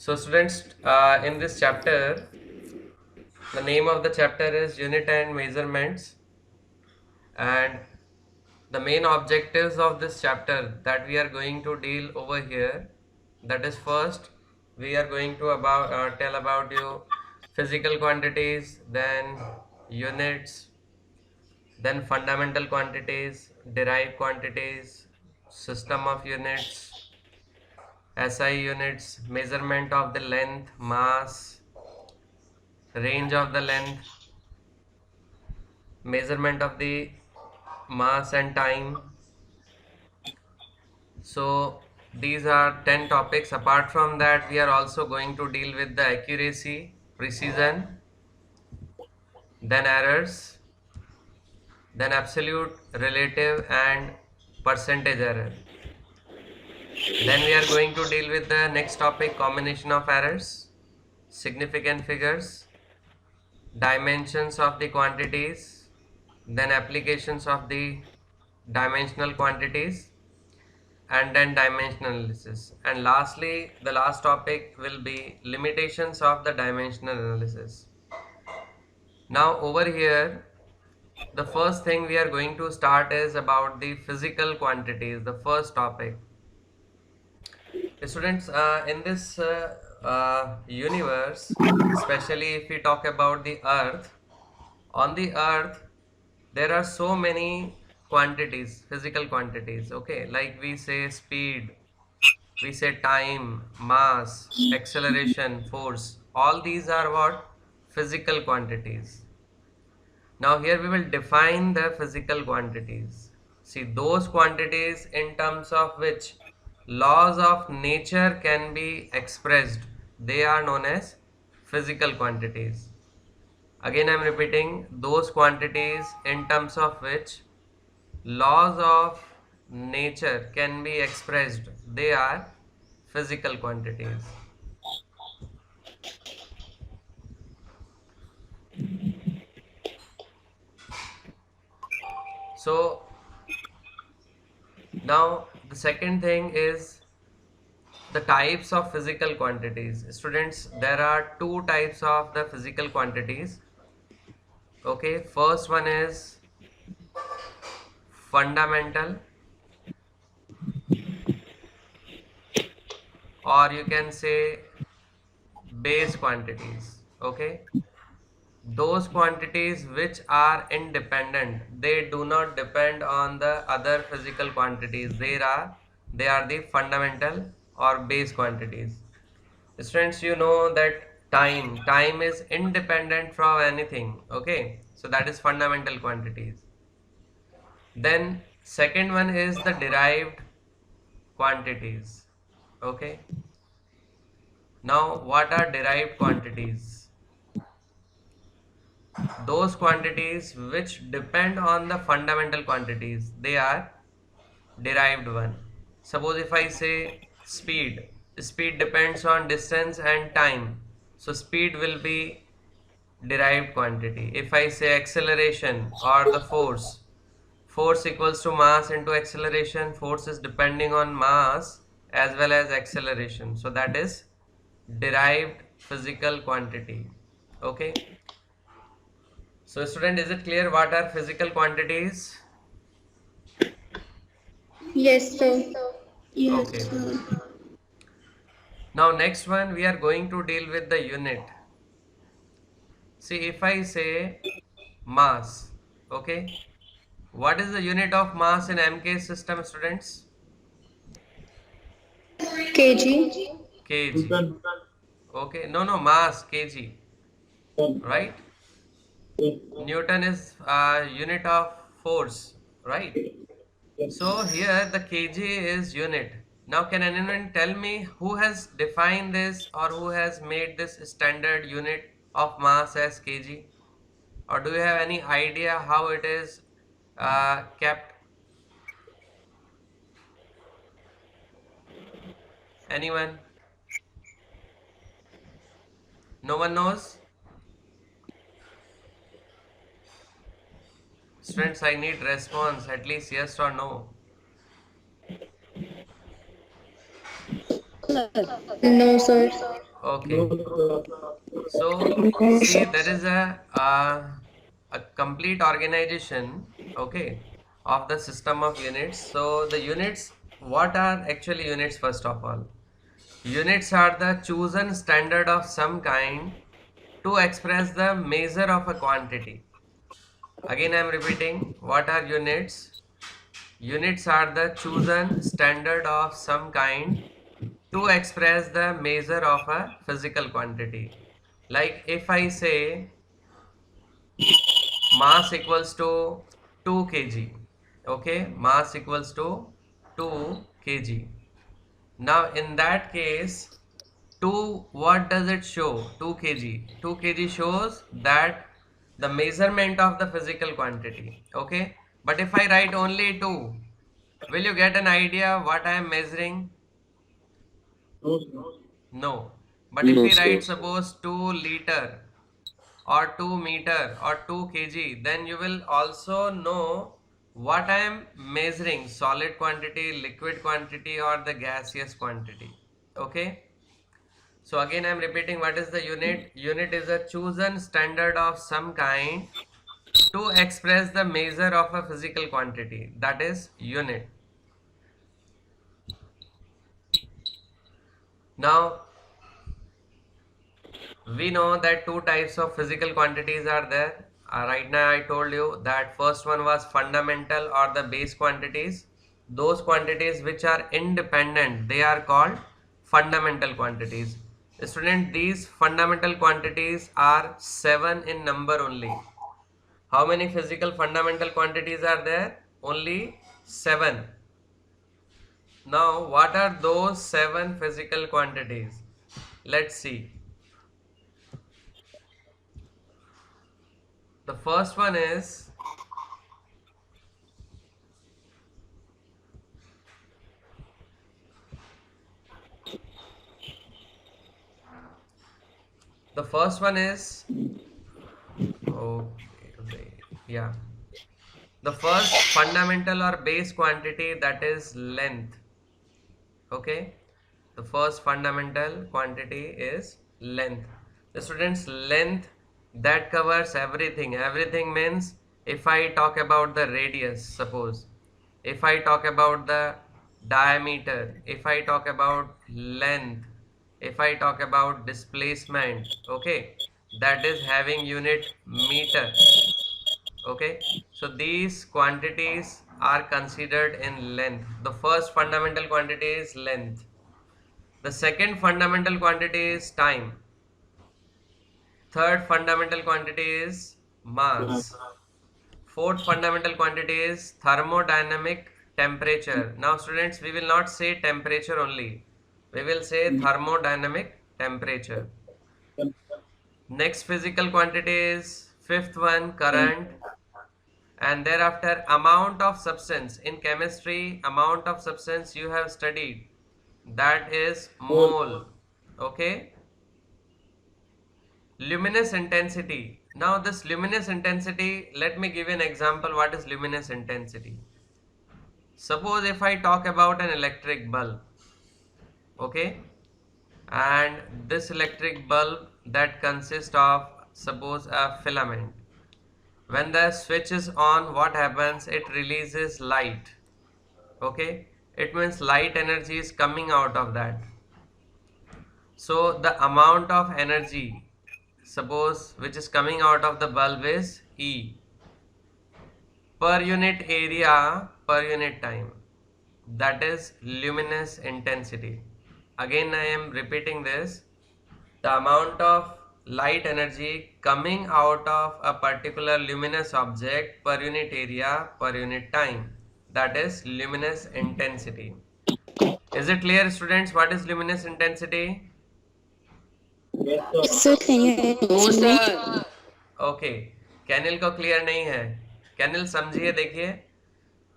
So students, in this chapter, the name of the chapter is Unit and Measurements, and the main objectives of this chapter that we are going to deal over here, that is, first we are going to tell about you physical quantities, then units, then fundamental quantities, derived quantities, system of units, SI units, measurement of the length, mass, range of the length, measurement of the mass and time. So these are 10 topics. Apart from that, we are also going to deal with the accuracy, precision, then errors, then absolute, relative, and percentage error. Then we are going to deal with the next topic, combination of errors, significant figures, dimensions of the quantities, then applications of the dimensional quantities, and then dimensional analysis. And lastly, the last topic will be limitations of the dimensional analysis. Now over here, the first thing we are going to start is about the physical quantities, the first topic. Students, in this universe, especially if we talk about the earth, on the earth there are so many quantities, physical quantities, okay, like we say speed, we say time, mass, acceleration, force. All these are what? Physical quantities. Now here we will define the physical quantities. See, those quantities in terms of which laws of nature can be expressed, they are known as physical quantities. Again I am repeating, those quantities in terms of which laws of nature can be expressed, they are physical quantities. So now the second thing is the types of physical quantities. Students, there are two types of the physical quantities. Okay, first one is fundamental, or you can say base quantities. Okay, those quantities which are independent, they do not depend on the other physical quantities, they are the fundamental or base quantities. Students, you know that time is independent from anything, okay, so that is fundamental quantities. Then second one is the derived quantities. Okay, now what are derived quantities? Those quantities which depend on the fundamental quantities, they are derived one. Suppose if I say speed depends on distance and time, so speed will be derived quantity. If I say acceleration or the force equals to mass into acceleration, force is depending on mass as well as acceleration, so that is derived physical quantity. Okay, so student, is it clear what are physical quantities? Yes, sir. Yes, Okay, sir. now next one we are going to deal with the unit. See, if I say mass, okay, what is the unit of mass in MK system, students? kg. Kg. Okay, no, mass, kg, right? Newton is unit of force, right? So here the kg is unit. Now can anyone tell me who has defined this or who has made this standard unit of mass as kg? Or do you have any idea how it is kept? Anyone? No one knows? Students, I need response, at least yes or no. Sir. No, sir. Okay. So see, there is a complete organization, okay, of the system of units. So the units, what are actually units first of all? Units are the chosen standard of some kind to express the measure of a quantity. Again, I am repeating, what are units? Units are the chosen standard of some kind to express the measure of a physical quantity. Like if I say mass equals to 2 kg, okay, mass equals to 2 kg. Now in that case, 2, what does it show? 2 kg, 2 kg shows that the measurement of the physical quantity, okay. But if I write only 2, will you get an idea what I am measuring? No. But if No, we sir. write suppose 2 liter or 2 meter or 2 kg, then you will also know what I am measuring, solid quantity, liquid quantity, or the gaseous quantity. Okay. So again I am repeating, what is the unit? Unit is a chosen standard of some kind to express the measure of a physical quantity, that is unit. Now we know that two types of physical quantities are there. Right now I told you that first one was fundamental or the base quantities. Those quantities which are independent, they are called fundamental quantities. Student, these fundamental quantities are 7 in number only. How many physical fundamental quantities are there? Only 7. Now what are those 7 physical quantities? Let's see. The first one is, the first one is, okay, yeah. The first fundamental or base quantity, that is length. Okay. The first fundamental quantity is length. The students, length, that covers everything. Everything means if I talk about the radius, suppose, if I talk about the diameter, if I talk about length, if I talk about displacement, okay, that is having unit meter. Okay, so these quantities are considered in length. The first fundamental quantity is length. The second fundamental quantity is time. Third fundamental quantity is mass. Fourth fundamental quantity is thermodynamic temperature. Now students, we will not say temperature only. We will say thermodynamic temperature. Next physical quantity is fifth one, current. And thereafter, amount of substance. In chemistry, amount of substance you have studied, that is mole. Okay. Luminous intensity. Now this luminous intensity, let me give you an example. What is luminous intensity? Suppose if I talk about an electric bulb, okay, and this electric bulb that consists of, suppose, a filament. When the switch is on, what happens? It releases light. Okay, it means light energy is coming out of that. So the amount of energy, suppose, which is coming out of the bulb is E, per unit area per unit time, that is luminous intensity. Again I am repeating this, the amount of light energy coming out of a particular luminous object per unit area per unit time, that is luminous intensity. Is it clear students, what is luminous intensity? Yes, sir. Can you No, explain? sir. Okay, कैनिल को clear नहीं है? कैनिल समझिए, देखिए,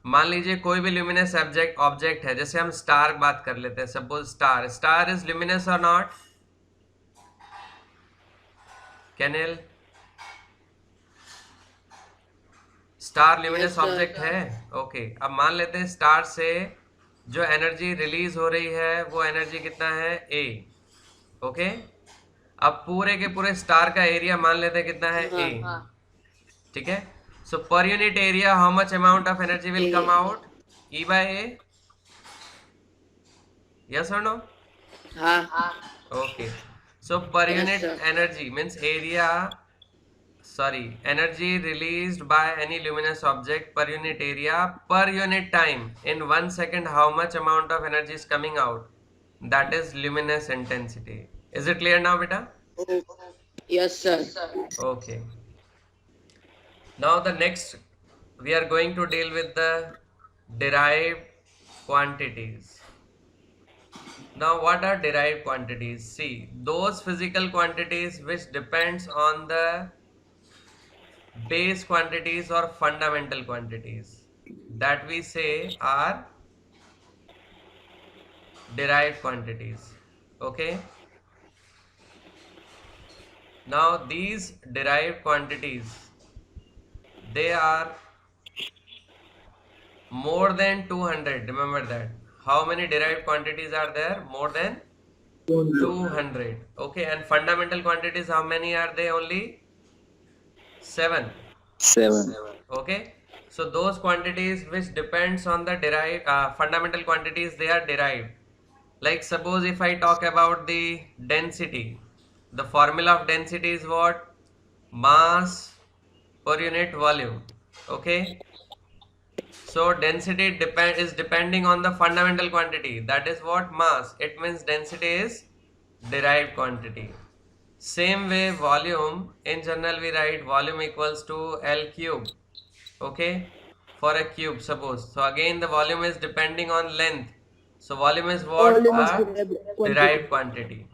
मान लीजिए कोई भी ल्यूमिनस ऑब्जेक्ट ऑब्जेक्ट है, जैसे हम स्टार बात कर लेते हैं, suppose star, star is luminous और नॉट? कैनिल, star Yes, luminous sir. Object है? ओके, अब मान लेते हैं स्टार से जो एनर्जी रिलीज हो रही है वो एनर्जी कितना है? ए। ओके, अब पूरे के पूरे स्टार का एरिया मान लेते हैं कितना है ए, ठीक है। So per unit area how much amount of energy will come out, E by A, yes or no? Okay, so per unit energy means area, sorry, energy released by any luminous object per unit area per unit time in 1 second, how much amount of energy is coming out, that is luminous intensity. Is it clear now beta? Yes, sir. Okay, now the next we are going to deal with the derived quantities. Now what are derived quantities? See, those physical quantities which depends on the base quantities or fundamental quantities, that we say are derived quantities. Okay, now these derived quantities, they are more than 200. Remember that. How many derived quantities are there? More than 200. Okay, and fundamental quantities, how many are they? Only 7. 7. Okay, so those quantities which depends on the derived fundamental quantities, they are derived. Like suppose if I talk about the density, the formula of density is what? Mass per unit volume. Okay, so density is depending on the fundamental quantity, that is what? Mass. It means density is derived quantity. Same way volume, in general we write volume equals to L cube. Okay, for a cube suppose. So again the volume is depending on length. So volume is what? A derived quantity.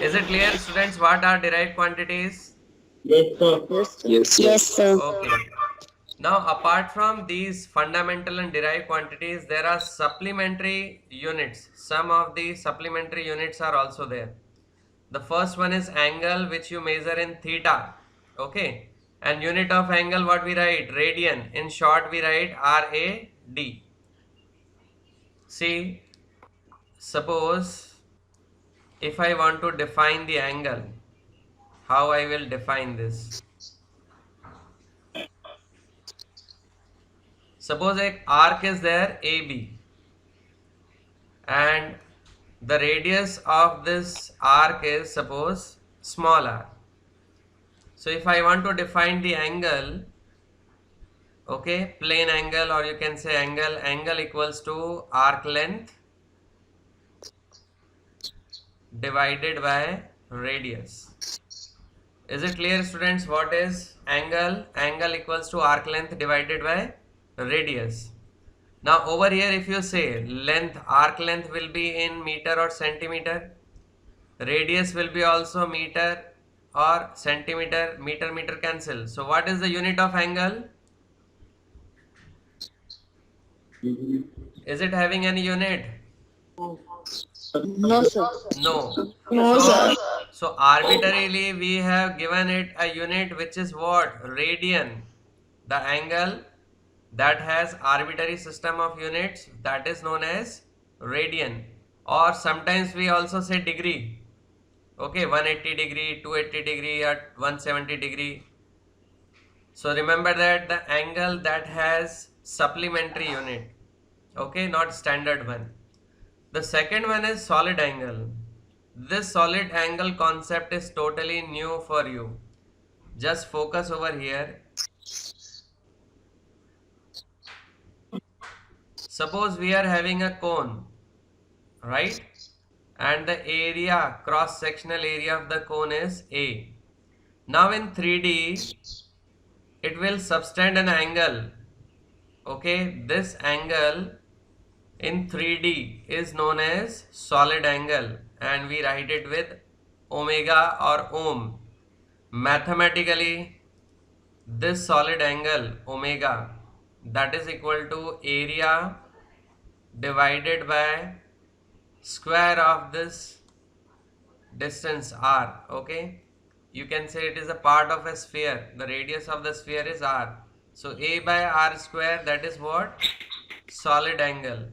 Is it clear students what are derived quantities? Yes, sir. Okay. Now apart from these fundamental and derived quantities, there are supplementary units. Some of the supplementary units are also there. The first one is angle, which you measure in theta. Okay, and unit of angle what we write? Radian. In short we write RAD. See, suppose if I want to define the angle, how I will define this? Suppose a arc is there AB and the radius of this arc is suppose small r. So if I want to define the angle, okay, plane angle, or you can say angle equals to arc length divided by radius. Is it clear students what is angle? Angle equals to arc length divided by radius. Now over here if you say length, arc length will be in meter or centimeter, radius will be also meter or centimeter, meter cancel. So what is the unit of angle? Is it having any unit? No, sir. No. No, sir. So arbitrarily we have given it a unit which is what? Radian. The angle that has arbitrary system of units, that is known as radian, or sometimes we also say degree. Okay, 180 degree, 280 degree or 170 degree. So remember that the angle that has supplementary unit, okay, not standard one. The second one is solid angle. This solid angle concept is totally new for you. Just focus over here. Suppose we are having a cone, right? And the area, cross sectional area of the cone is A. Now in 3D, it will subtend an angle. Okay, this angle in 3D is known as solid angle and we write it with omega or ohm. Mathematically, this solid angle omega, that is equal to area divided by square of this distance r. Okay, you can say it is a part of a sphere. The radius of the sphere is r. So a by r square, that is what? Solid angle.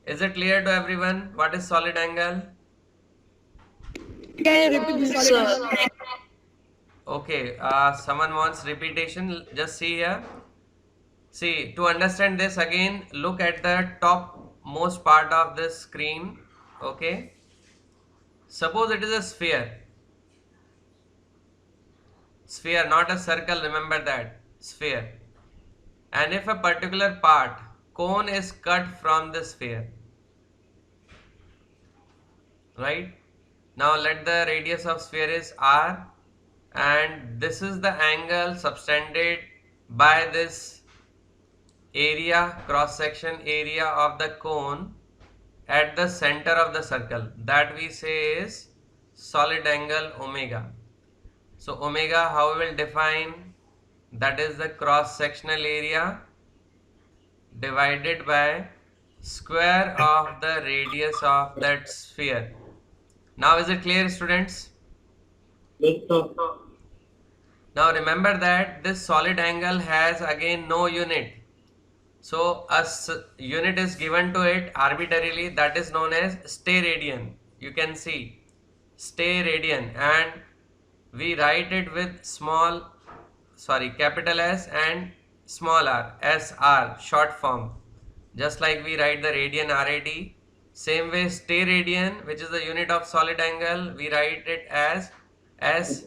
Is it clear to everyone what is solid angle? Can you repeat this, sir? Okay, someone wants repetition. Just see here. See, to understand this again, look at the top most part of the screen. Okay, suppose it is a sphere, not a circle. Remember that sphere. And if a particular part, cone, is cut from the sphere, right? Now let the radius of sphere is r, and this is the angle subtended by this area, cross section area of the cone at the center of the circle, that we say is solid angle omega. So omega, how we will define? That is the cross sectional area divided by square of the radius of that sphere. Now is it clear, students? Yes, sir. Now remember that this solid angle has again no unit. So a unit is given to it arbitrarily, that is known as steradian. You can see steradian, and we write it with capital S and small r, SR, short form. Just like we write the radian RAD, same way steradian, which is the unit of solid angle, we write it as S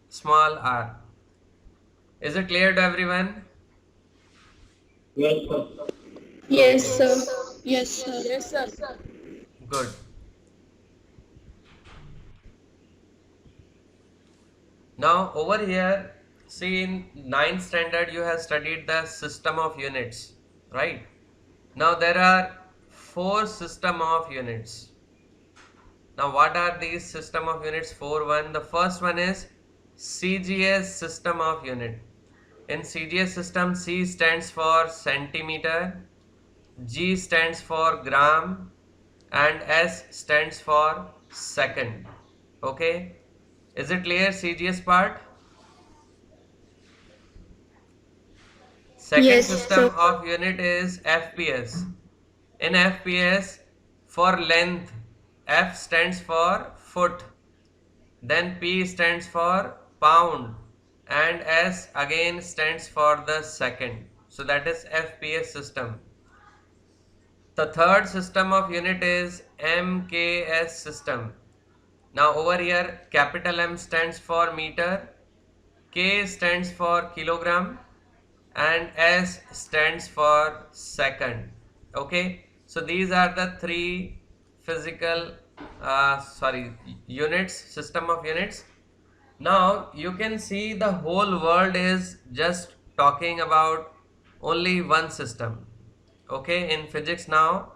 small r. Is it clear to everyone? Yes, sir. Yes, sir. Yes, sir. Yes, sir. Good. Now over here, see, in 9th standard you have studied the system of units, right? Now there are 4 system of units. Now what are these system of units? 1. The first one is CGS system of unit. In CGS system, C stands for centimeter, G stands for gram, and S stands for second. Okay, is it clear, CGS part? Second Yes, system sir. of unit is FPS. In FPS, for length, F stands for foot, then P stands for pound, and S again stands for the second. So that is FPS system. The third system of unit is MKS system. Now over here, capital M stands for meter, K stands for kilogram, and S stands for second. Okay, so these are the 3 physical units, system of units. Now you can see the whole world is just talking about only one system. Okay, in physics now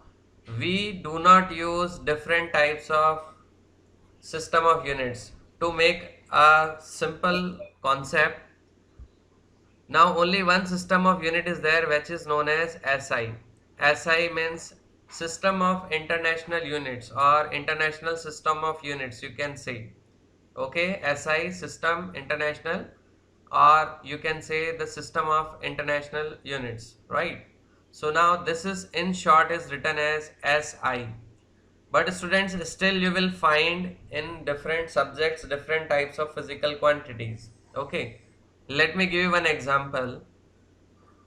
we do not use different types of system of units to make a simple concept. Now only one system of unit is there, which is known as SI. SI means system of international units, or international system of units, you can say. Okay, SI, system international, or you can say the system of international units, right? So now this is, in short, is written as SI. But students, still you will find in different subjects different types of physical quantities. Okay, let me give you one example.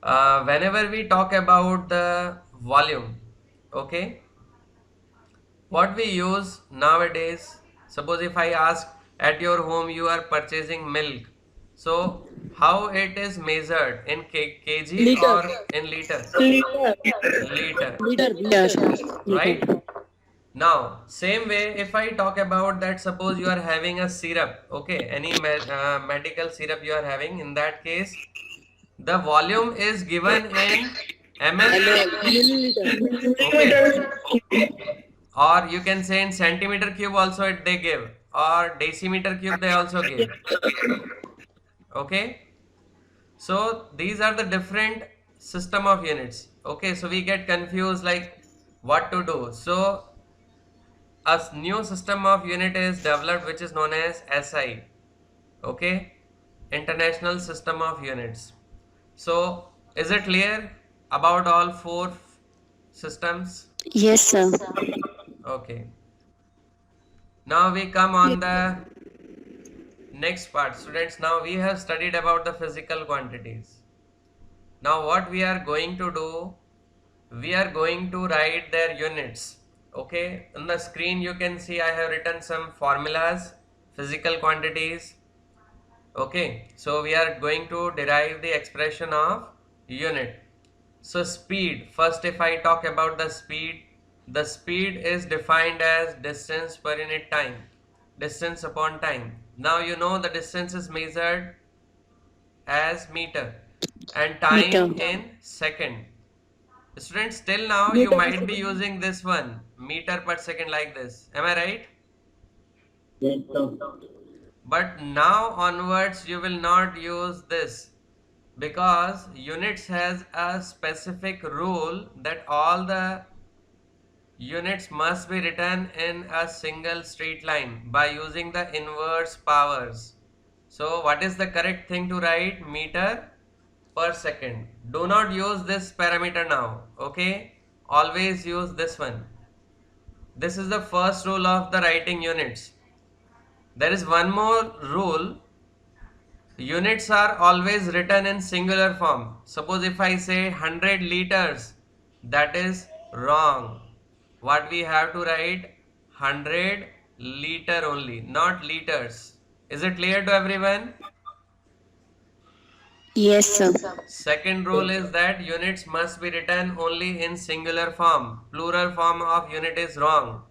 Whenever we talk about the volume, okay, what we use nowadays, suppose if I ask, at your home you are purchasing milk, so how it is measured, in kg Liter. or in liter? Liter. Liter, Liter. Yes. right? Liter. Now same way, if I talk about that, suppose you are having a syrup, okay, any medical syrup you are having, in that case the volume is given in ml, Milliliter. okay, or you can say in centimeter cube also they give, or decimeter cube they also give. Okay, so these are the different system of units. Okay, so we get confused like what to do. So a new system of unit is developed, which is known as SI. Okay, international system of units. So is it clear about all 4 systems? Yes, sir. Okay. Now we come on the next part, students. Now we have studied about the physical quantities. Now what we are going to do, we are going to write their units. Okay, on the screen you can see I have written some formulas, physical quantities. Okay, so we are going to derive the expression of unit. So speed, first if I talk about the speed is defined as distance per unit time, distance upon time. Now you know the distance is measured as meter and time Meter. in second. Students, till now you Meter per might be second. using this one, meter per second, like this. Am I right? Yes, sir. But now onwards you will not use this, because units has a specific rule that all the units must be written in a single straight line by using the inverse powers. So what is the correct thing to write? Meter per second. Do not use this parameter now. Okay, always use this one. This is the first rule of the writing units. There is one more rule. Units are always written in singular form. Suppose if I say 100 liters, that is wrong. What we have to write? 100 liter only, not liters. Is it clear to everyone? Yes, sir. Second rule is that units must be written only in singular form. Plural form of unit is wrong.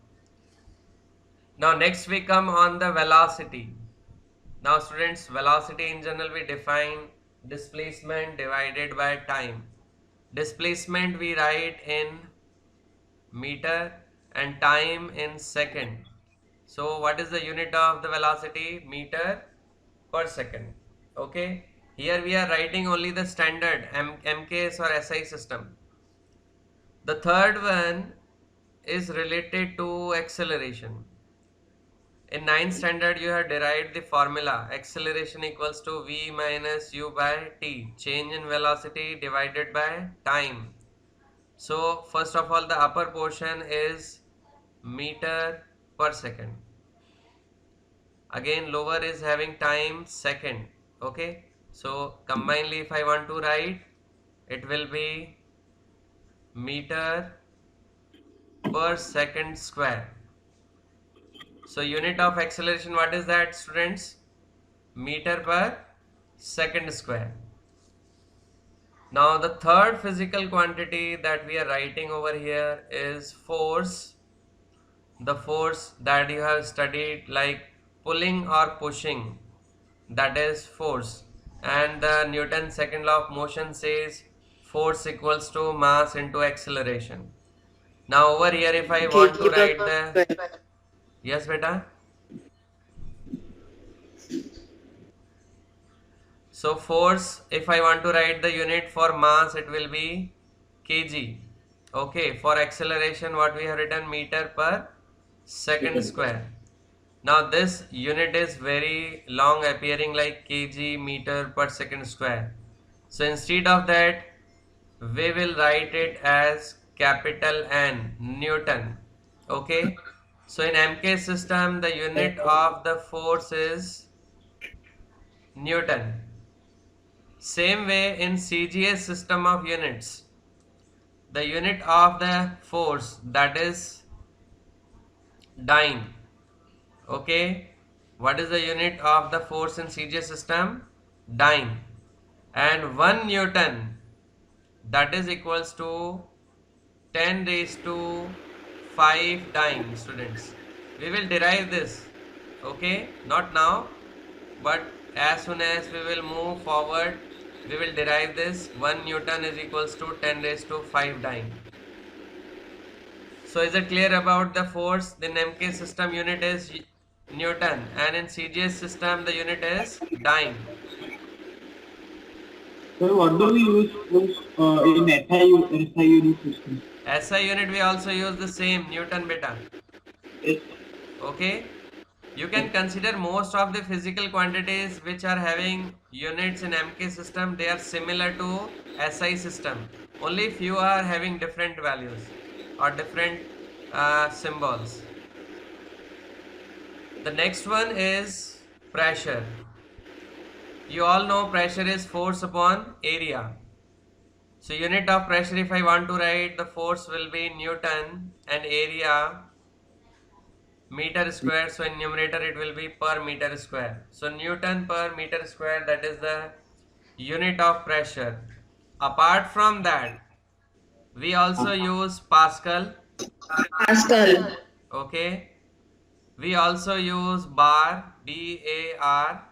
Now next we come on the velocity. Now students, velocity in general we define displacement divided by time. Displacement we write in meter and time in second. So what is the unit of the velocity? Meter per second. Okay. Here we are writing only the standard MKS or SI system. The third one is related to acceleration. In 9th standard, you have derived the formula acceleration equals to v minus u by t, change in velocity divided by time. So first of all, the upper portion is meter per second. Again, lower is having time second. Okay, so combinedly if I want to write, it will be meter per second square. So unit of acceleration, what is that, students? Meter per second square. Now the third physical quantity that we are writing over here is force. The force that you have studied, like pulling or pushing, that is force. And the Newton's second law of motion says force equals to mass into acceleration. Now over here if I want to write the, yes beta. So force, if I want to write the unit for mass, it will be kg. Okay, for acceleration what we have written, meter per second square. Now this unit is very long appearing like kg, meter per second square. So instead of that, we will write it as capital N, Newton. Okay, so in MK system the unit of the force is Newton. Same way in CGS system of units, the unit of the force, that is dyne. Okay, what is the unit of the force in CGS system? Dyne. And 1 Newton, that is equals to 10 raised to 5 dyne, students. We will derive this, okay, not now, but as soon as we will move forward, we will derive this. 1 Newton is equals to 10 raised to 5 dyne. So is it clear about the force? The MK system unit is Newton, and in CGS system the unit is dyne. Sir, what do we use in SI unit system? SI unit we also use the same Newton beta. Yes. Okay, you can consider most of the physical quantities which are having units in MK system, they are similar to SI system. Only few are having different values or different symbols. The next one is pressure. You all know pressure is force upon area. So unit of pressure, if I want to write, the force will be Newton and area meter square. So in numerator it will be per meter square. So Newton per meter square, that is the unit of pressure. Apart from that, we also use Pascal. Pascal. Okay. We also use bar, BAR.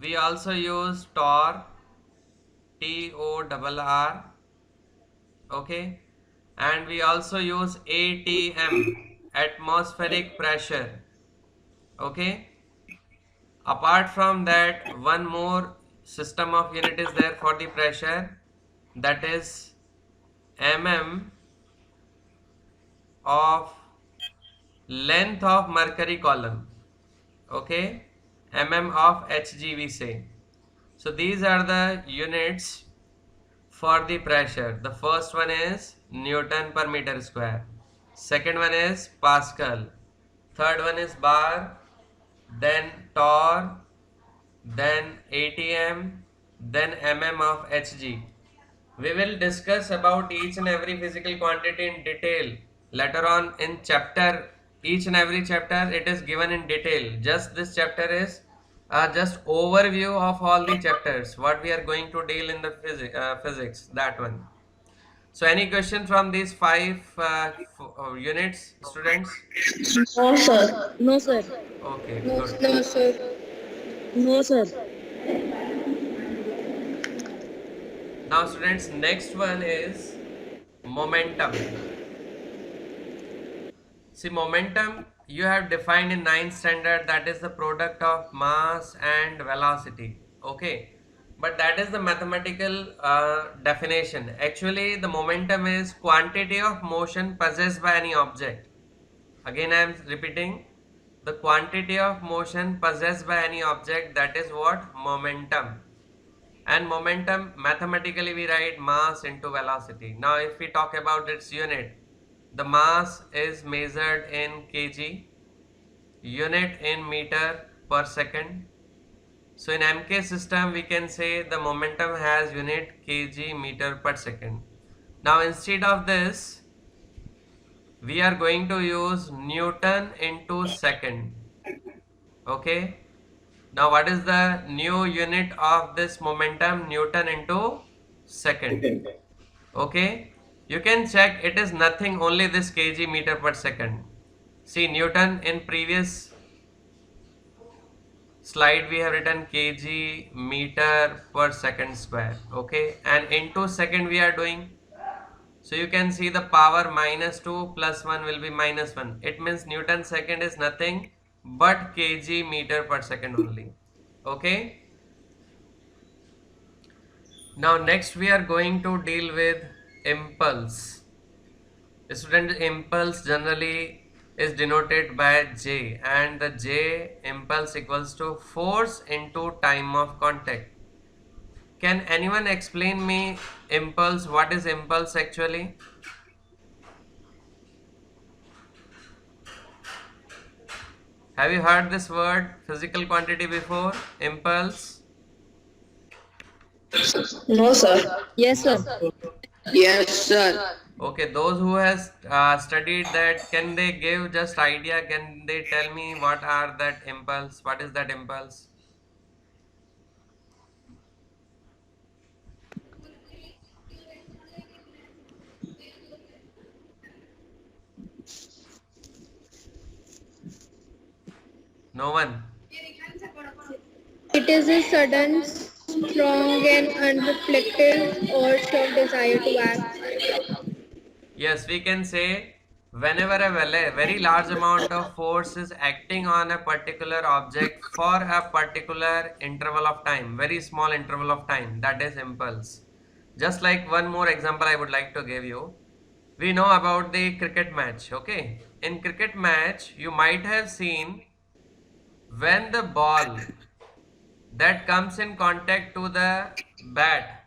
We also use torr, TORR. Okay. And we also use ATM, atmospheric pressure. Okay. Apart from that, one more system of unit is there for the pressure, that is mm of length of mercury column. Okay, mm of Hg we say. So these are the units for the pressure. The first one is Newton per meter square, second one is Pascal, third one is bar, then torr, then ATM, then mm of Hg. We will discuss about each and every physical quantity in detail later on in chapter. Each and every chapter it is given in detail. Just this chapter is just overview of all the chapters what we are going to deal in the physics, that one. So any question from these five units, students? No, sir. No, sir. Okay, No, good. No, sir. No, sir. Now students, next one is momentum. See, momentum you have defined in 9th standard, that is the product of mass and velocity. Okay, but that is the mathematical definition. Actually, the momentum is quantity of motion possessed by any object. Again, I am repeating, the quantity of motion possessed by any object, that is what? Momentum. And momentum, mathematically we write mass into velocity. Now if we talk about its unit, the mass is measured in kg, unit in meter per second. So in MK system we can say the momentum has unit kg meter per second. Now instead of this, we are going to use Newton into second. Okay. Now what is the new unit of this momentum? Newton into second. Okay. You can check, it is nothing, only this kg meter per second. See, Newton in previous slide we have written kg meter per second square. Okay. And into second we are doing. So you can see the power -2 plus 1 will be -1. It means Newton second is nothing but kg meter per second only. Okay. Now next we are going to deal with impulse. Student, impulse generally is denoted by J, and the J impulse equals to force into time of contact. Can anyone explain me impulse? What is impulse actually? Have you heard this word physical quantity before? Impulse? No, sir. Yes, sir. Yes, sir. Okay, those who has studied that, can they give just idea? Can they tell me what are that impulse? What is that impulse? No one. It is a sudden, strong, and unreflective urge of desire to act. Yes, we can say whenever a very large amount of force is acting on a particular object for a particular interval of time, very small interval of time, that is impulse. Just like one more example I would like to give you. We know about the cricket match, okay? In cricket match, you might have seen when the ball that comes in contact to the bat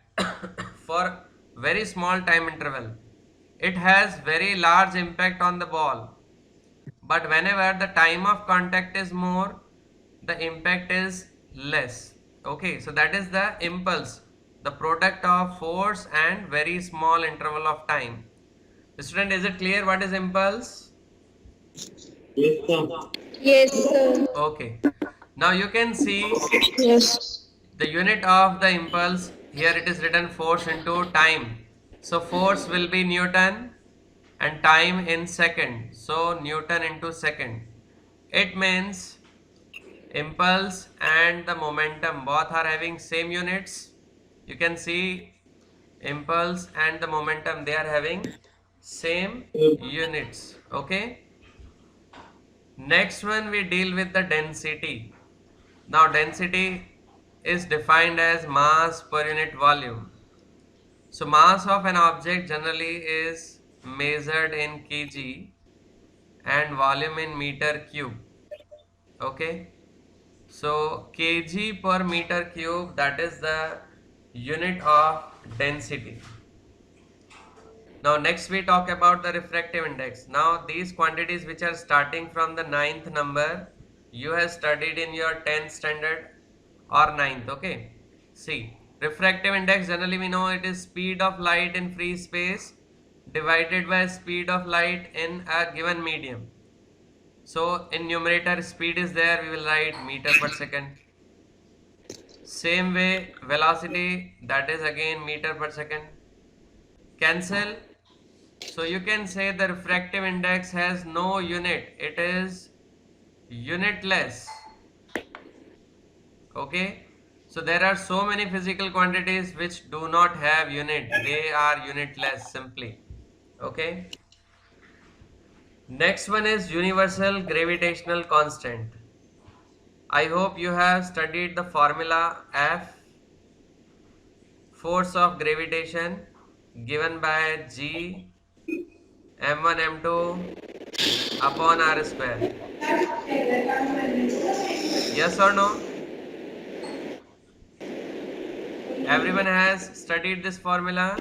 for very small time interval, it has very large impact on the ball. but whenever the time of contact is more, the impact is less. Okay, so that is the impulse, the product of force and very small interval of time. Student, is it clear what is impulse? Yes, sir. Yes, sir. Okay, now you can see Yes. the unit of the impulse. Here it is written force into time. So force will be Newton and time in second. So Newton into second. It means impulse and the momentum both are having same units. You can see impulse and the momentum, they are having same units. Okay. Next one, we deal with the density. Now density is defined as mass per unit volume. So mass of an object generally is measured in kg and volume in meter cube. Okay. So kg per meter cube, that is the unit of density. Now next we talk about the refractive index. Now these quantities which are starting from the ninth number, you have studied in your 10th standard or ninth. Okay. See, refractive index generally we know it is speed of light in free space divided by speed of light in a given medium. So in numerator speed is there, we will write meter per second. Same way velocity, that is again meter per second. Cancel. So you can say the refractive index has no unit, it is unitless. Okay. So there are so many physical quantities which do not have unit, they are unitless simply. Okay. Next one is universal gravitational constant. I hope you have studied the formula F, force of gravitation given by G m1 m2 upon r square. Yes or no? Everyone has studied this formula.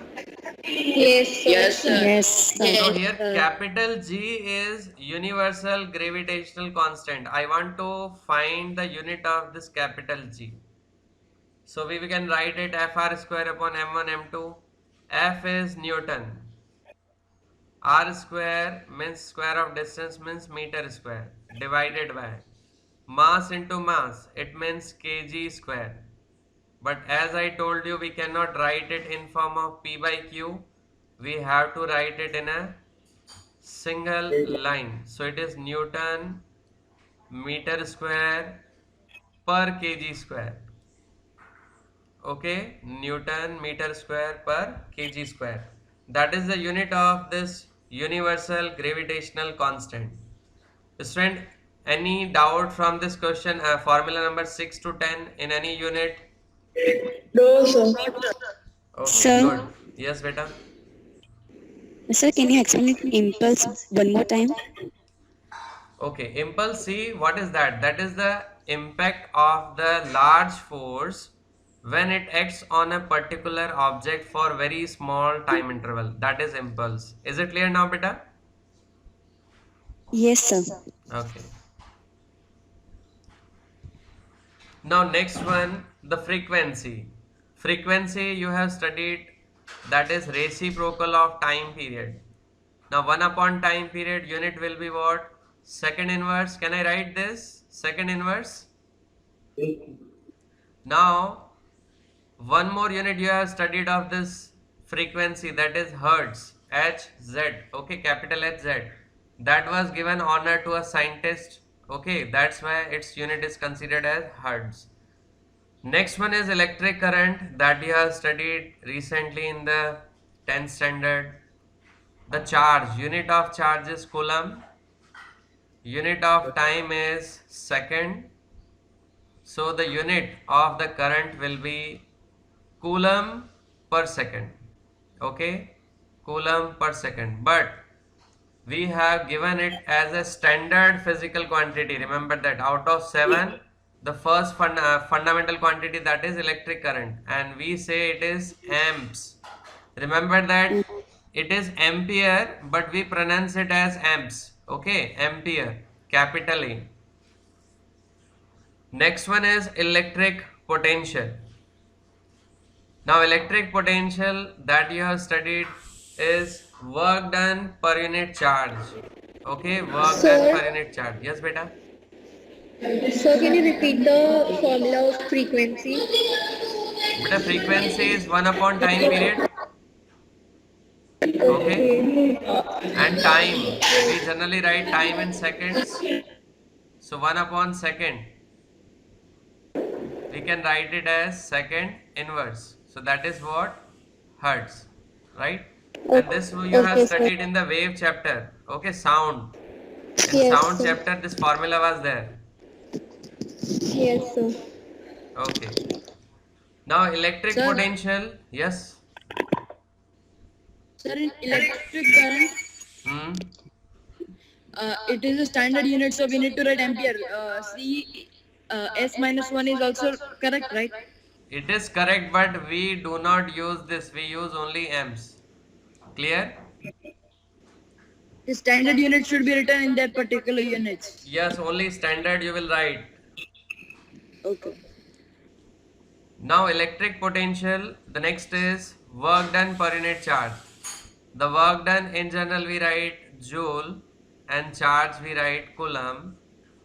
Yes, sir. Yes, sir. So here capital G is universal gravitational constant. I want to find the unit of this capital G. So we can write it Fr square upon m1 m2. F is Newton. R square means square of distance means meter square divided by mass into mass, it means kg square. But as I told you, we cannot write it in form of P by Q. We have to write it in a single line. So it is Newton meter square per kg square. Okay, Newton meter square per kg square. That is the unit of this universal gravitational constant. Student, any doubt from this question? Formula number 6 to 10 in any unit? No, sir. Okay, Sir, good. Yes, beta. sir, can you explain impulse one more time? Okay, impulse, see what is that? That is the impact of the large force when it acts on a particular object for very small time interval. That is impulse. Is it clear now, beta? Yes, sir. Okay. Now next one, the frequency. Frequency you have studied, that is reciprocal of time period. Now 1 upon time period unit will be what? Second inverse. Can I write this? Second inverse. Yes, Now one more unit you have studied of this frequency, that is hertz. Hz. Okay, capital Hz. That was given honor to a scientist. Okay, that's why its unit is considered as hertz. Next one is electric current, that you have studied recently in the 10th standard. The charge, unit of charge is coulomb. Unit of time is second. So the unit of the current will be coulomb per second. Okay, coulomb per second. But we have given it as a standard physical quantity. Remember that out of 7, the first fundamental quantity, that is electric current, and we say it is amps. Remember that it is ampere, but we pronounce it as amps. Okay, ampere, capital A. Next one is electric potential. Now electric potential that you have studied is work done per unit charge. Okay, work done per Sir, unit charge. Yes, beta. sir, can you repeat the formula of frequency? Beta, frequency is 1 upon time period. Okay, Okay. and time. We generally write time in seconds. So 1 upon second. We can write it as second inverse. So that is what? Hertz. Right? And this you have Okay, sir. studied in the wave chapter. Okay, sound. In Yes, sound sir. chapter, this formula was there. Yes, sir. Okay. Now electric Sir, potential. Yes. sir, in electric current, Hmm. it is a standard unit, so we need to write ampere. S minus 1 is also correct, right? It is correct, but we do not use this. We use only amps. Clear? The standard unit should be written in that particular units. Yes, only standard you will write. Okay. Now electric potential, the next is work done per unit charge. The work done in general we write joule and charge we write coulomb.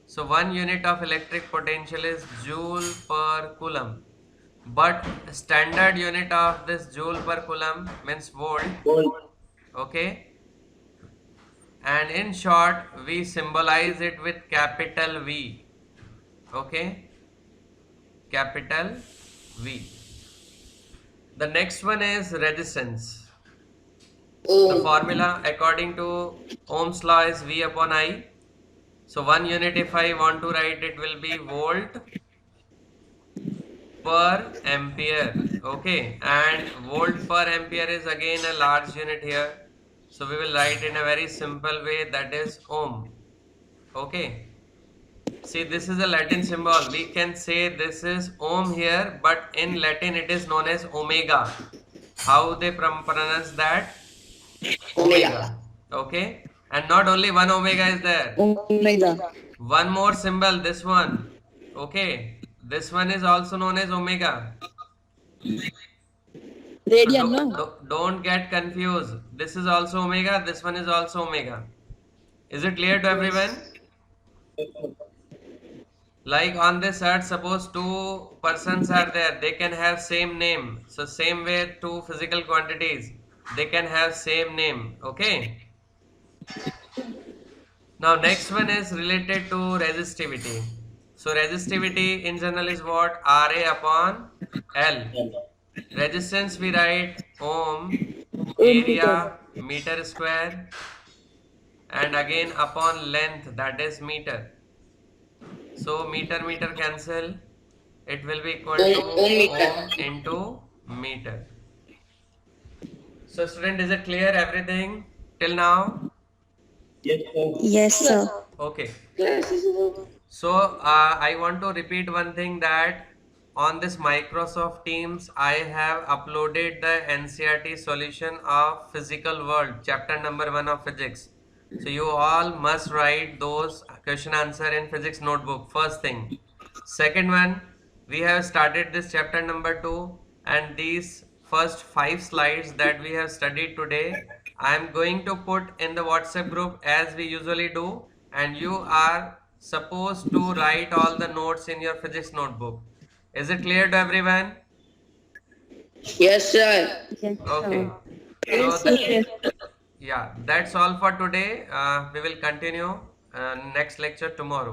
So 1 unit of electric potential is joule per coulomb. But standard unit of this joule per coulomb means volt. Okay. And in short we symbolize it with capital V. Okay. Capital V. The next one is resistance. The formula according to Ohm's law is V upon I. So 1 unit if I want to write it will be volt per ampere. Okay, and volt per ampere is again a large unit here. So we will write in a very simple way, that is ohm. Okay. See, this is a Latin symbol. We can say this is ohm here, but in Latin it is known as omega. How they pronounce that? Omega. Okay. And not only one omega is there. Omega. One more symbol, this one. Okay. This one is also known as omega. So Radian, no? don't get confused. This is also omega. This one is also omega. Is it clear to everyone? Like on this earth, suppose 2 persons are there, they can have same name. So same way 2 physical quantities, they can have same name. Okay. Now next one is related to resistivity. So resistivity in general is what? Ra upon L. Resistance we write ohm, area, meter square, and again upon length, that is meter. So meter cancel. It will be equal to ohm into meter. So student, is it clear everything till now? Yes, sir. Yes, sir. Okay. So I want to repeat one thing, that on this Microsoft Teams I have uploaded the NCERT solution of physical world, chapter number 1 of physics. So you all must write those question answer in physics notebook, first thing. Second one, we have started this chapter number 2, and these first 5 slides that we have studied today, I am going to put in the WhatsApp group as we usually do, and you are supposed to write all the notes in your physics notebook. Is it clear to everyone? Yes, sir. Okay. So yeah, that's all for today. We will continue next lecture tomorrow.